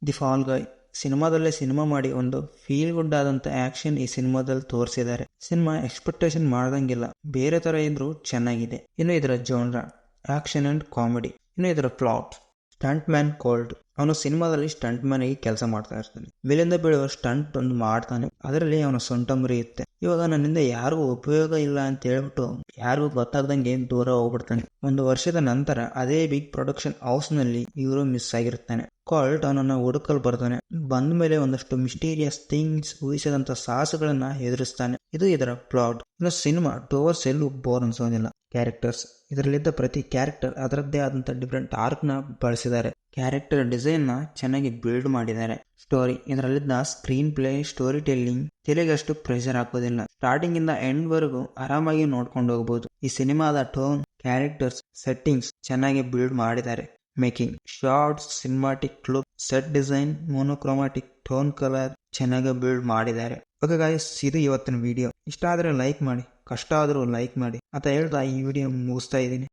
The fall Guy ಸಿನಿಮಾದಲ್ಲೇ cinema ಮಾಡಿ ಒಂದು feel good ಆದಂತ ಆಕ್ಷನ್ ಈ ಸಿನಿಮಾದಲ್ಲಿ ತೋರಿಸಿದ್ದಾರೆ. ಸಿನಿಮಾ ಎಕ್ಸ್ಪೆಕ್ಟೇಷನ್ ಮಾಡ್ದಂಗಿಲ್ಲ, ಬೇರೆ ತರ ಇದ್ರೂ ಚೆನ್ನಾಗಿದೆ. ಇನ್ನು ಇದರ ಜೋನ್ರಾ ಆಕ್ಷನ್ ಅಂಡ್ ಕಾಮಿಡಿ. ಇನ್ನು ಇದರ ಪ್ಲಾಟ್ ಸ್ಟಂಟ್ ಮ್ಯಾನ್ ಕೋಲ್ಡ್. ಅವನು ಸಿನಿಮಾದಲ್ಲಿ ಸ್ಟಂಟ್ ಮ್ಯಾನ್ ಆಗಿ ಕೆಲಸ ಮಾಡ್ತಾ ಇರ್ತಾನೆ. ಮೇಲಿಂದ ಬೀಳುವ ಸ್ಟಂಟ್ ಒಂದು ಮಾಡ್ತಾನೆ, ಅದರಲ್ಲಿ ಅವನ ಸೊಂಟ ಮುರಿಯುತ್ತೆ. ಇವಾಗ ನನ್ನಿಂದ ಯಾರಿಗೂ ಉಪಯೋಗ ಇಲ್ಲ ಅಂತ ಹೇಳ್ಬಿಟ್ಟು ಯಾರಿಗೂ ಗೊತ್ತಾಗ್ದಂಗೆ ದೂರ ಹೋಗ್ಬಿಡ್ತಾನೆ. ಒಂದು ವರ್ಷದ ನಂತರ ಅದೇ ಬಿಗ್ ಪ್ರೊಡಕ್ಷನ್ ಹೌಸ್ ನಲ್ಲಿ ಇವರು ಮಿಸ್ ಆಗಿರ್ತಾನೆ. ಕಾಲ್ಟ್ ಅವನನ್ನ ಹುಡುಕಲು ಬರ್ತಾನೆ. ಬಂದ ಮೇಲೆ ಒಂದಷ್ಟು ಮಿಸ್ಟೀರಿಯಸ್ ಥಿಂಗ್ಸ್, ಊಹಿಸದಂತ ಸಾಹಸಗಳನ್ನ ಎದುರಿಸ್ತಾನೆ. ಇದು ಇದರ ಪ್ಲಾಟ್. ಇನ್ನು ಸಿನಿಮಾ ಟೋವರ್ಸ್ ಎಲ್ಲೂ ಬೋರ್ ಅನ್ಸೋದಿಲ್ಲ. ಕ್ಯಾರೆಕ್ಟರ್ಸ್, ಇದರಲ್ಲಿದ್ದ ಪ್ರತಿ ಕ್ಯಾರೆಕ್ಟರ್ ಅದರದ್ದೇ ಆದಂತ ಡಿಫ್ರೆಂಟ್ ಆರ್ಕ್ ನ ಬಳಸಿದ್ದಾರೆ. ಕ್ಯಾರೆಕ್ಟರ್ ಡಿಸೈನ್ ನ ಚೆನ್ನಾಗಿ ಬಿಲ್ಡ್ ಮಾಡಿದ್ದಾರೆ. ಸ್ಟೋರಿ, ಇದರಲ್ಲಿದ್ದ ಸ್ಕ್ರೀನ್ ಪ್ಲೇ, ಸ್ಟೋರಿ ಟೆಲ್ಲಿಂಗ್ ತೆಲೆಗಷ್ಟು ಪ್ರೆಷರ್ ಹಾಕೋದಿಲ್ಲ. ಸ್ಟಾರ್ಟಿಂಗ್ ಇಂದ ಎಂಡ್ ವರೆಗೂ ಆರಾಮಾಗಿ ನೋಡ್ಕೊಂಡು ಹೋಗಬಹುದು. ಈ ಸಿನಿಮಾದ ಟೋನ್, ಕ್ಯಾರೆಕ್ಟರ್ಸ್, ಸೆಟ್ಟಿಂಗ್ಸ್ ಚೆನ್ನಾಗಿ ಬಿಲ್ಡ್ ಮಾಡಿದ್ದಾರೆ. Making, shots, cinematic look, set design, monochromatic tone colour ಚೆನ್ನಾಗಿ ಬಿಲ್ಡ್ ಮಾಡಿದ್ದಾರೆ. ಓಕೆ ಗಾಯ್ಸ್, ಇದು ಇವತ್ತಿನ ವಿಡಿಯೋ. ಇಷ್ಟ ಆದ್ರೆ ಲೈಕ್ ಮಾಡಿ, ಕಷ್ಟ ಆದ್ರೂ ಲೈಕ್ ಮಾಡಿ ಅಂತ ಹೇಳ್ತಾ ಈ ವಿಡಿಯೋ ಮುಗಿಸ್ತಾ ಇದ್ದೀನಿ.